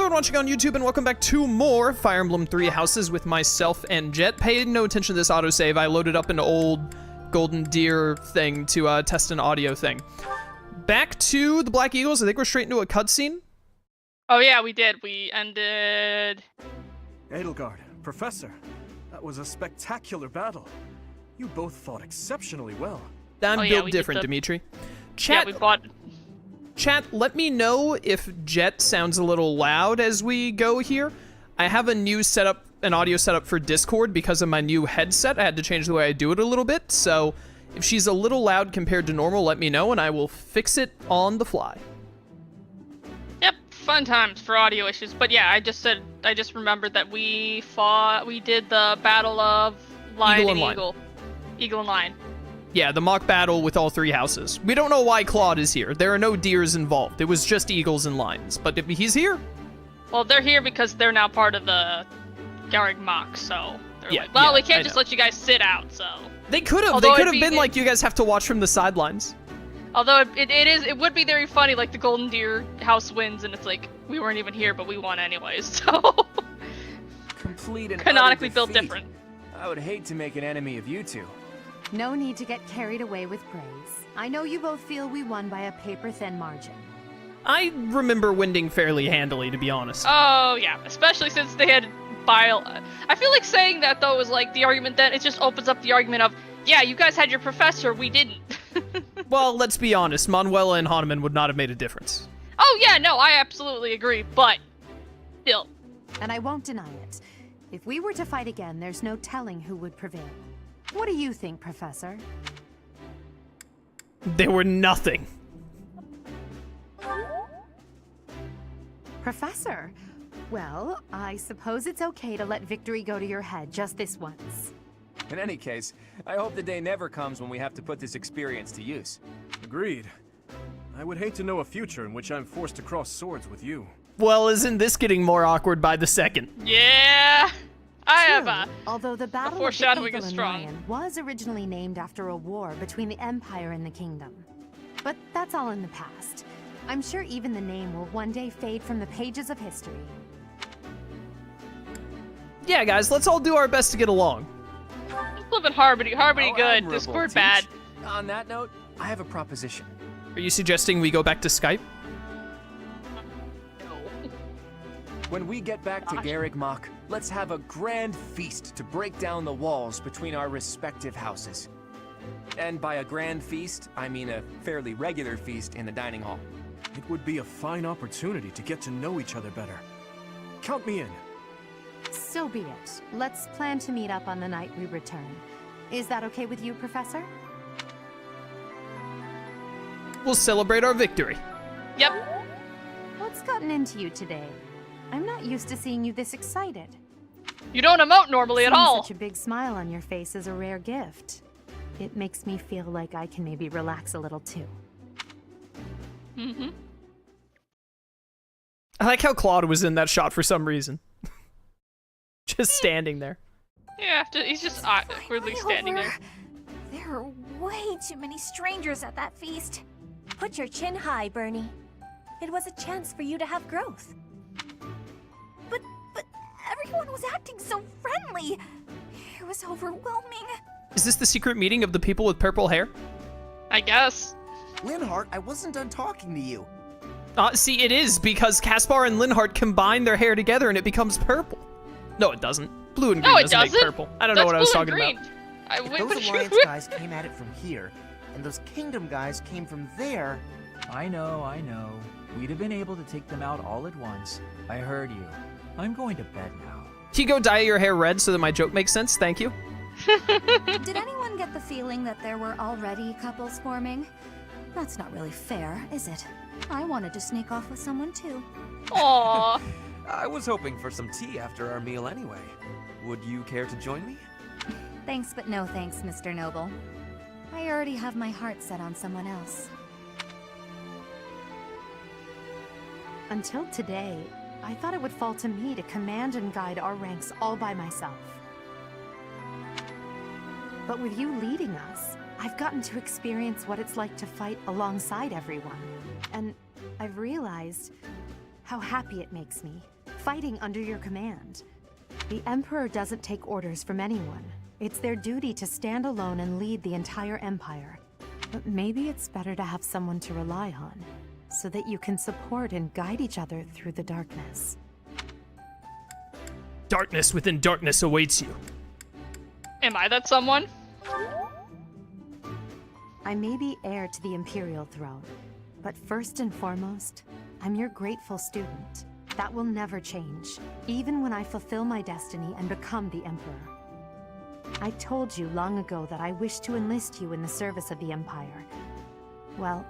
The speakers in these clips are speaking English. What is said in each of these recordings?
everyone watching on YouTube, and welcome back to more Fire Emblem 3 Houses with myself and Jet. Pay no attention to this autosave. I loaded up an old Golden Deer thing to test an audio thing. Back to the Black Eagles. I think we're straight into a cutscene. Oh yeah, we did. We ended... Edelgard, Professor, that was a spectacular battle. You both fought exceptionally well. I'm yeah, built different, Dimitri. Chat, Yeah, we bought... Chat, let me know if Jet sounds a little loud as we go here. I have a new setup, an audio setup for Discord because of my new headset. I had to change the way I do it a little bit, so if she's a little loud compared to normal, let me know and I will fix it on the fly. Yep, fun times for audio issues. But yeah, I just remembered that we did the Battle of Lion and Eagle. Eagle and Lion. Yeah, the mock battle with all three houses. We don't know why Claude is here. There are no deers involved. It was just eagles and lions. But he's here. Well, they're here because they're now part of the Garreg Mach, so they're like, well, we can't just let you guys sit out, so... They could have. They could have been like, you guys have to watch from the sidelines. Although it would be very funny, like the Golden Deer house wins, and it's like, we weren't even here, but we won anyways, so... Complete and canonically utter built defeat. different. I would hate to make an enemy of you two. No need to get carried away with praise. I know you both feel we won by a paper-thin margin. I remember winning fairly handily, to be honest. Oh, yeah, especially since they had Byleth. I feel like saying that, though, is like the argument that it just opens up the argument of, yeah, you guys had your professor, we didn't. Well, let's be honest, Manuela and Hahnemann would not have made a difference. Oh, yeah, no, I absolutely agree, but still. And I won't deny it. If we were to fight again, there's no telling who would prevail. What do you think, Professor? They were nothing. Professor? Well, I suppose it's okay to let victory go to your head just this once. In any case, I hope the day never comes when we have to put this experience to use. Agreed. I would hate to know a future in which I'm forced to cross swords with you. Well, isn't this getting more awkward by the second? Yeah, I True, have a... although the Battle of the foreshadowing Eagle is and strong. Lion was originally named after a war between the Empire and the Kingdom. But that's all in the past. I'm sure even the name will one day fade from the pages of history. Yeah, guys, let's all do our best to get along. Just live in Harmony. Harmony Oh, good, admirable, Discord Teach. bad. On that note, I have a proposition. Are you suggesting we go back to Skype? No. When we get back to Gosh. Garreg Mach, let's have a grand feast to break down the walls between our respective houses. And by a grand feast, I mean a fairly regular feast in the dining hall. It would be a fine opportunity to get to know each other better. Count me in. So be it. Let's plan to meet up on the night we return. Is that okay with you, Professor? We'll celebrate our victory. Yep. What's gotten into you today? I'm not used to seeing you this excited. You don't emote normally at Seeing all. Such a big smile on your face is a rare gift. It makes me feel like I can maybe relax a little too. Mm-hmm. I like how Claude was in that shot for some reason. Just standing there. Yeah, he's just awkwardly standing there. There are way too many strangers at that feast. Put your chin high, Bernie. It was a chance for you to have growth. But everyone was acting so friendly. It was overwhelming. Is this the secret meeting of the people with purple hair? I guess. Linhardt, I wasn't done talking to you. See, it is, because Caspar and Linhardt combine their hair together and it becomes purple. No, it doesn't. Blue and green No, it doesn't make doesn't. purple. I don't know That's what I was blue and talking green. about. If those Alliance guys came at it from here, and those Kingdom guys came from there... I know. We'd have been able to take them out all at once. I heard you. I'm going to bed now. Can you go dye your hair red so that my joke makes sense? Thank you. Did anyone get the feeling that there were already couples forming? That's not really fair, is it? I wanted to sneak off with someone too. Aww. I was hoping for some tea after our meal anyway. Would you care to join me? Thanks, but no thanks, Mr. Noble. I already have my heart set on someone else. Until today, I thought it would fall to me to command and guide our ranks all by myself. But with you leading us, I've gotten to experience what it's like to fight alongside everyone. And I've realized how happy it makes me, fighting under your command. The Emperor doesn't take orders from anyone. It's their duty to stand alone and lead the entire Empire. But maybe it's better to have someone to rely on, so that you can support and guide each other through the darkness. Darkness within darkness awaits you. Am I that someone? I may be heir to the Imperial throne, but first and foremost, I'm your grateful student. That will never change, even when I fulfill my destiny and become the Emperor. I told you long ago that I wish to enlist you in the service of the Empire. Well,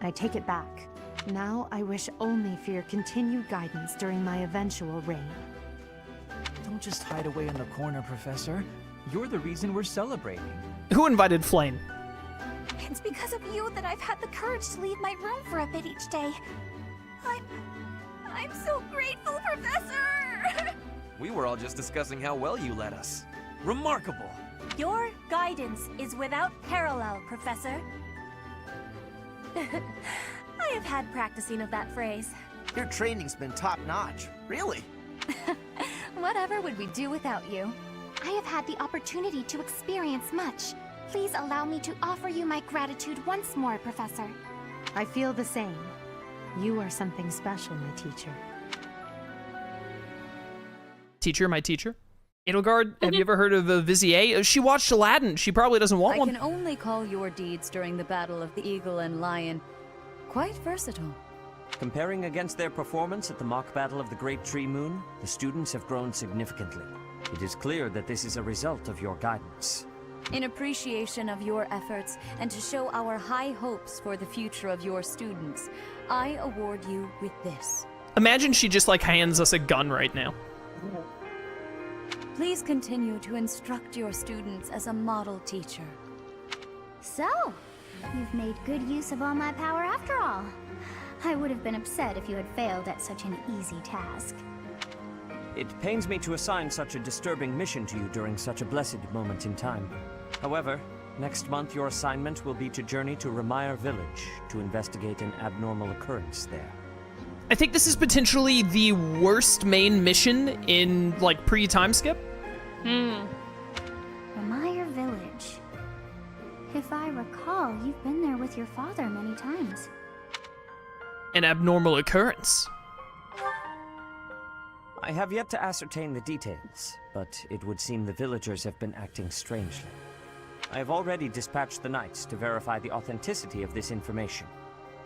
I take it back. Now I wish only for your continued guidance during my eventual reign. Don't just hide away in the corner, Professor. You're the reason we're celebrating. Who invited Flame? It's because of you that I've had the courage to leave my room for a bit each day. I'm so grateful, Professor! We were all just discussing how well you led us. Remarkable! Your guidance is without parallel, Professor. I have had practicing of that phrase. Your training's been top-notch. Really? Whatever would we do without you? I have had the opportunity to experience much. Please allow me to offer you my gratitude once more, Professor. I feel the same. You are something special, my teacher. Teacher, my teacher? Edelgard, have you ever heard of Vizier? She watched Aladdin. She probably doesn't want one. I can only call your deeds during the Battle of the Eagle and Lion quite versatile. Comparing against their performance at the mock battle of the Great Tree Moon, the students have grown significantly. It is clear that this is a result of your guidance. In appreciation of your efforts and to show our high hopes for the future of your students, I award you with this. Imagine she just like hands us a gun right now. Please continue to instruct your students as a model teacher. So, you've made good use of all my power after all. I would have been upset if you had failed at such an easy task. It pains me to assign such a disturbing mission to you during such a blessed moment in time. However, next month your assignment will be to journey to Ramire Village to investigate an abnormal occurrence there. I think this is potentially the worst main mission in, like, pre-time skip. Ramire Village. If I recall, you've been there with your father many times. An abnormal occurrence. I have yet to ascertain the details, but it would seem the villagers have been acting strangely. I have already dispatched the knights to verify the authenticity of this information.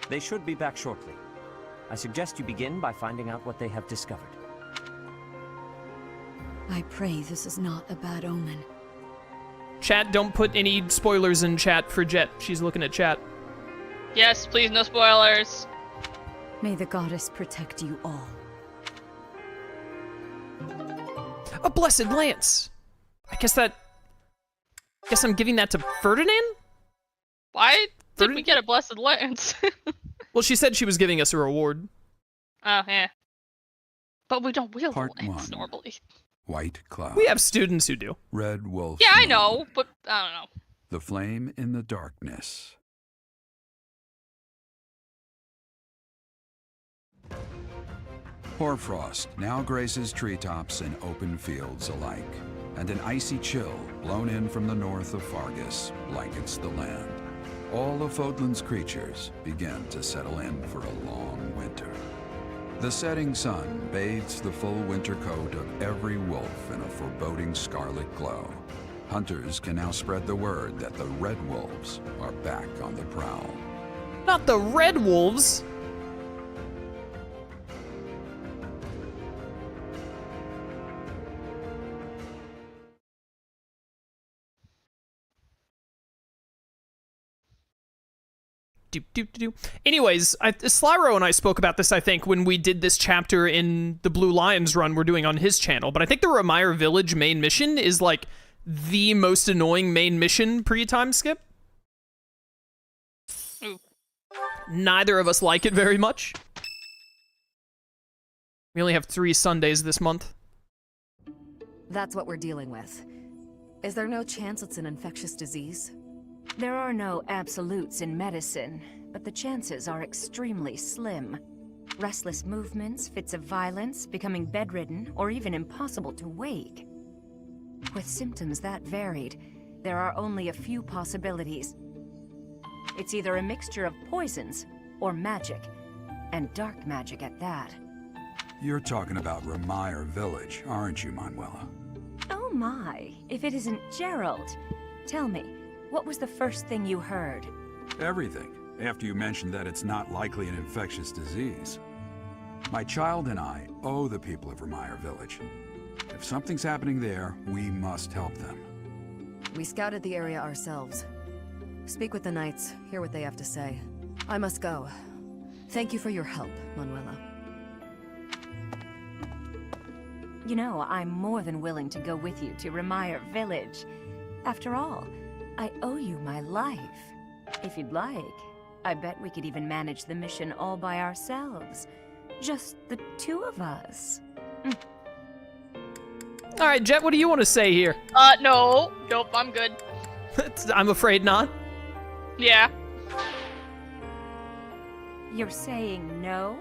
They should be back shortly. I suggest you begin by finding out what they have discovered. I pray this is not a bad omen. Chat, don't put any spoilers in chat for Jet. She's looking at chat. Yes, please, no spoilers. May the goddess protect you all. A blessed lance. I guess I'm giving that to Ferdinand? Why did we get a blessed lance? Well, she said she was giving us a reward. Oh, yeah. But we don't wield Part a lance 1. normally. White Cloud. We have students who do. Red Wolf. Yeah, I Moon. know, but I don't know. The Flame in the Darkness. Hoarfrost now graces treetops and open fields alike, and an icy chill blown in from the north of Fargus blankets the land. All of Fódlan's creatures begin to settle in for a long winter. The setting sun bathes the full winter coat of every wolf in a foreboding scarlet glow. Hunters can now spread the word that the Red Wolves are back on the prowl. Not the Red Wolves! Anyways, Slyro and I spoke about this, I think, when we did this chapter in the Blue Lions run we're doing on his channel, but I think the Ramire Village main mission is, like, the most annoying main mission pre-time skip. Ooh. Neither of us like it very much. We only have 3 Sundays this month. That's what we're dealing with. Is there no chance it's an infectious disease? There are no absolutes in medicine, but the chances are extremely slim. Restless movements, fits of violence, becoming bedridden, or even impossible to wake. With symptoms that varied, there are only a few possibilities. It's either a mixture of poisons or magic, and dark magic at that. You're talking about Remire Village, aren't you, Manuela? Oh my, if it isn't Gerald. Tell me, what was the first thing you heard? Everything, after you mentioned that it's not likely an infectious disease. My child and I owe the people of Remire Village. If something's happening there, we must help them. We scouted the area ourselves. Speak with the knights, hear what they have to say. I must go. Thank you for your help, Manuela. You know, I'm more than willing to go with you to Remire Village. After all, I owe you my life. If you'd like, I bet we could even manage the mission all by ourselves. Just the two of us. All right, Jet, what do you want to say here? No. Nope, I'm good. I'm afraid not. Yeah. You're saying no?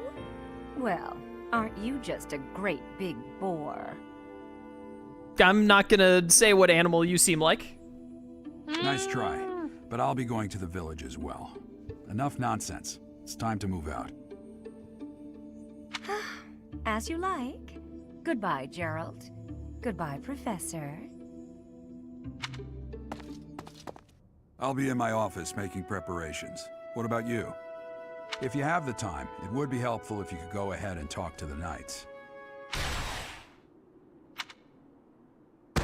Well, aren't you just a great big bore? I'm not gonna say what animal you seem like. Nice try, but I'll be going to the village as well. Enough nonsense. It's time to move out. As you like. Goodbye, Gerald. Goodbye, Professor. I'll be in my office making preparations. What about you? If you have the time, it would be helpful if you could go ahead and talk to the knights.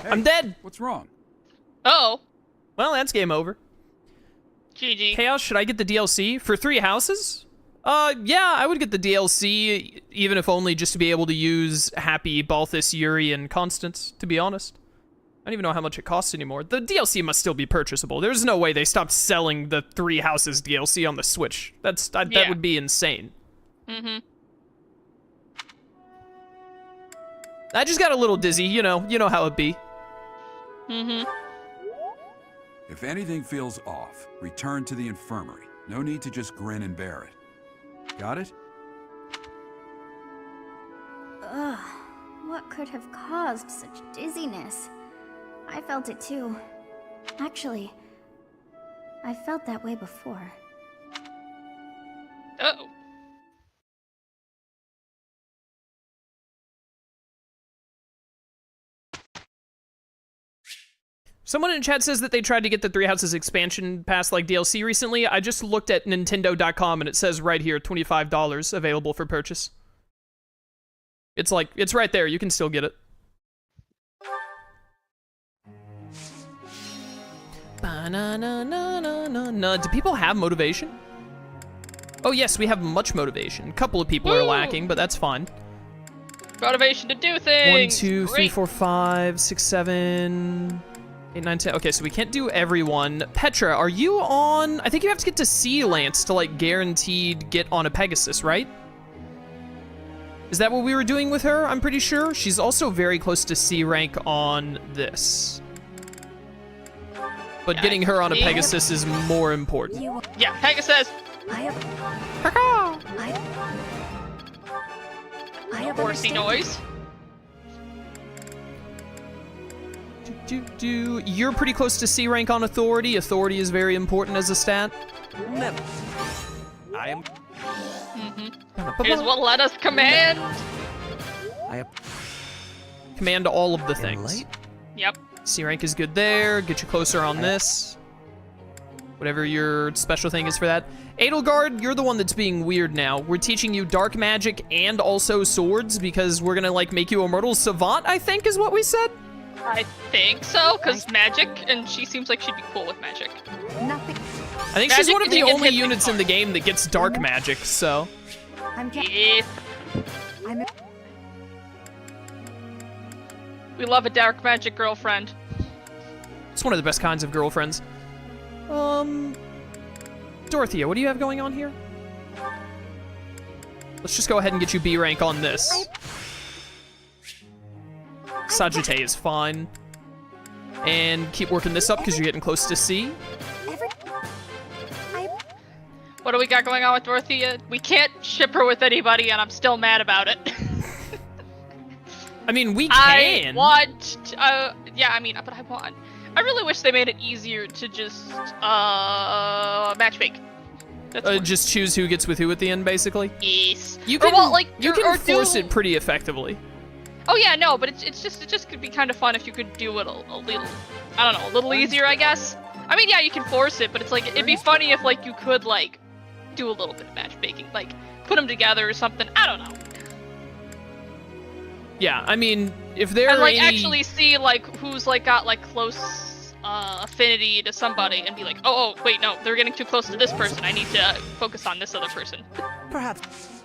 Hey, I'm dead! What's wrong? Uh-oh. Well, that's game over. GG. Chaos, should I get the DLC for 3 houses? Yeah, I would get the DLC, even if only just to be able to use Happy, Balthus, Yuri, and Constance, to be honest. I don't even know how much it costs anymore. The DLC must still be purchasable. There's no way they stopped selling the 3 houses DLC on the Switch. That would be insane. Mm-hmm. I just got a little dizzy, you know how it be. Mm-hmm. If anything feels off, return to the infirmary. No need to just grin and bear it. Got it? Ugh, what could have caused such dizziness? I felt it too. Actually, I felt that way before. Uh-oh. Someone in chat says that they tried to get the 3 Houses expansion pass like DLC recently. I just looked at Nintendo.com and it says right here $25 available for purchase. It's right there. You can still get it. Ba-na-na-na-na-na. Do people have motivation? Oh yes, we have much motivation. A couple of people are lacking, but that's fine. Motivation to do things. 1, 2, 3, Great. 4, 5, 6, 7, 8, 9, 10. Okay, so we can't do everyone. Petra, are you on? I think you have to get to C Lance to like guaranteed get on a Pegasus, right? Is that what we were doing with her? I'm pretty sure. She's also very close to C rank on this. But getting her on a Pegasus is more important. Yeah, Pegasus. I have Horsey noise. You're pretty close to C rank on authority. Authority is very important as a stat. Never. I am. Mm-hmm. It is what let us command. Command all of the things. Yep. C rank is good there. Get you closer on this. Whatever your special thing is for that. Edelgard, you're the one that's being weird now. We're teaching you dark magic and also swords because we're gonna like make you a Myrtle Savant, I think is what we said. I think so, because magic, and she seems like she'd be cool with magic. Nothing. I think she's one of the only units in the game that gets dark magic, so. We love a dark magic girlfriend. It's one of the best kinds of girlfriends. Dorothea, what do you have going on here? Let's just go ahead and get you B rank on this. Sagittae is fine. And keep working this up because you're getting close to C. What What do we got going on with Dorothea? We can't ship her with anybody, and I'm still mad about it. I mean, we can. I want, yeah, I mean, but I want. I really wish they made it easier to just, matchmake. Just choose who gets with who at the end, basically? Yes. You can, you can force do... it pretty effectively. Oh yeah, no, but it just could be kind of fun if you could do it a little, I don't know, a little easier, I guess. I mean, yeah, you can force it, but it's like, it'd be funny if, like, you could, like, do a little bit of matchmaking, like, put them together or something, I don't know. Yeah, I mean, if there and, are like, any... actually see, like, who's, like, got, like, close affinity to somebody, and be like, oh, wait, no, they're getting too close to this person, I need to focus on this other person. Perhaps...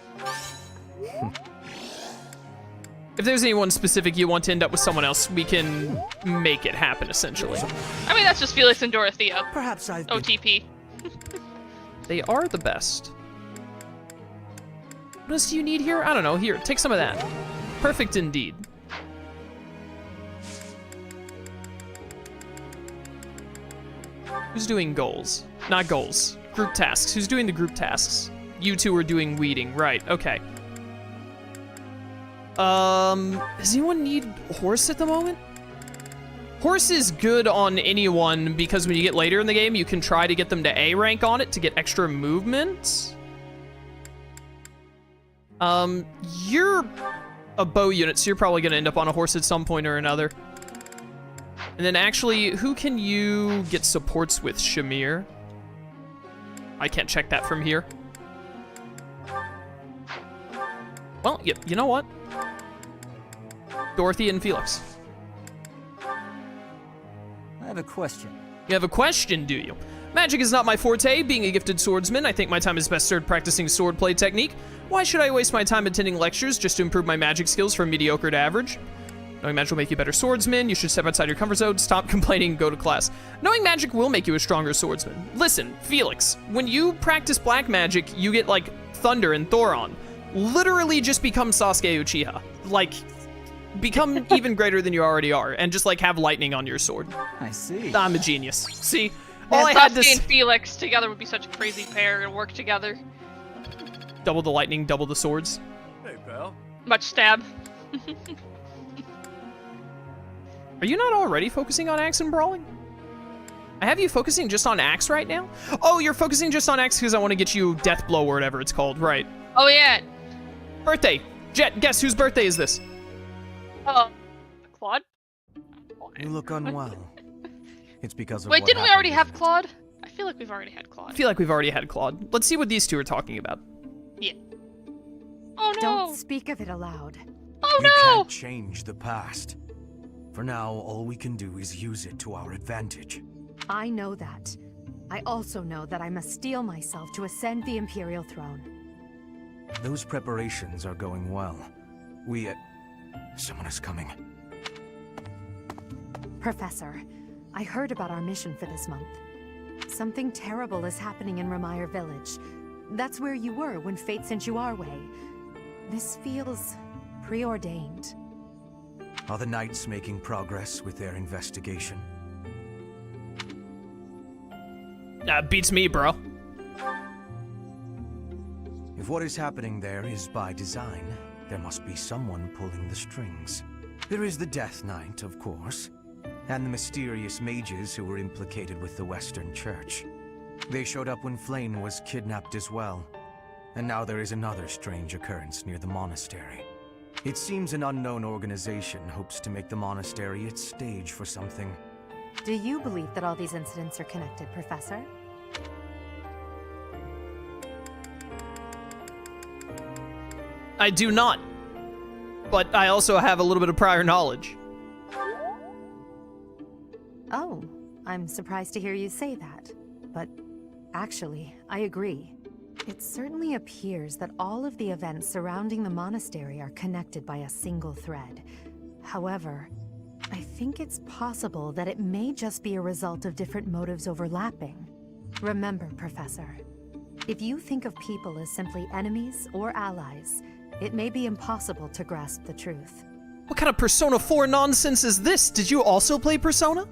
If there's anyone specific you want to end up with someone else, we can make it happen, essentially. I mean, that's just Felix and Dorothea. Perhaps I've OTP. They are the best. What else do you need here? I don't know. Here, take some of that. Perfect indeed. Who's doing goals? Not goals. Group tasks. Who's doing the group tasks? You two are doing weeding. Right, okay. Does anyone need horse at the moment? Horse is good on anyone because when you get later in the game, you can try to get them to A rank on it to get extra movement. You're a bow unit, so you're probably gonna end up on a horse at some point or another. And then actually, who can you get supports with, Shamir? I can't check that from here. Well, you know what? Dorothy and Felix. I have a question. You have a question, do you? Magic is not my forte. Being a gifted swordsman, I think my time is best served practicing swordplay technique. Why should I waste my time attending lectures just to improve my magic skills from mediocre to average? Knowing magic will make you a better swordsman. You should step outside your comfort zone, stop complaining, and go to class. Knowing magic will make you a stronger swordsman. Listen, Felix, when you practice black magic, you get, like, Thunder and Thoron. Literally just become Sasuke Uchiha. Like, become even greater than you already are, and just, like, have lightning on your sword. I see. I'm a genius. See? All I had to and Felix together would be such a crazy pair and work together. Double the lightning, double the swords. Hey, pal. Much stab. Are you not already focusing on axe and brawling? I have you focusing just on axe right now? Oh, you're focusing just on axe because I want to get you death blow or whatever it's called, right? Oh yeah. Birthday. Jet, guess whose birthday is this? Claude? You look unwell. It's because of Wait, what didn't we already happened, have Claude? I feel like we've already had Claude. I feel like we've already had Claude. Let's see what these two are talking about. Yeah. Oh no! Don't speak of it aloud. Oh You no! can't change the past. For now, all we can do is use it to our advantage. I know that. I also know that I must steel myself to ascend the Imperial throne. Those preparations are going well. Someone is coming. Professor, I heard about our mission for this month. Something terrible is happening in Ramire Village. That's where you were when fate sent you our way. This feels preordained. Are the Knights making progress with their investigation? Beats me, bro. If what is happening there is by design, there must be someone pulling the strings. There is the Death Knight, of course, and the mysterious mages who were implicated with the Western Church. They showed up when Flame was kidnapped as well, and now there is another strange occurrence near the monastery. It seems an unknown organization hopes to make the monastery its stage for something. Do you believe that all these incidents are connected, Professor? I do not. But I also have a little bit of prior knowledge. Oh, I'm surprised to hear you say that. But actually, I agree. It certainly appears that all of the events surrounding the monastery are connected by a single thread. However, I think it's possible that it may just be a result of different motives overlapping. Remember, Professor, if you think of people as simply enemies or allies, it may be impossible to grasp the truth. What kind of Persona 4 nonsense is this? Did you also play Persona?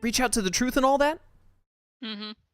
Reach out to the truth and all that? Mm-hmm.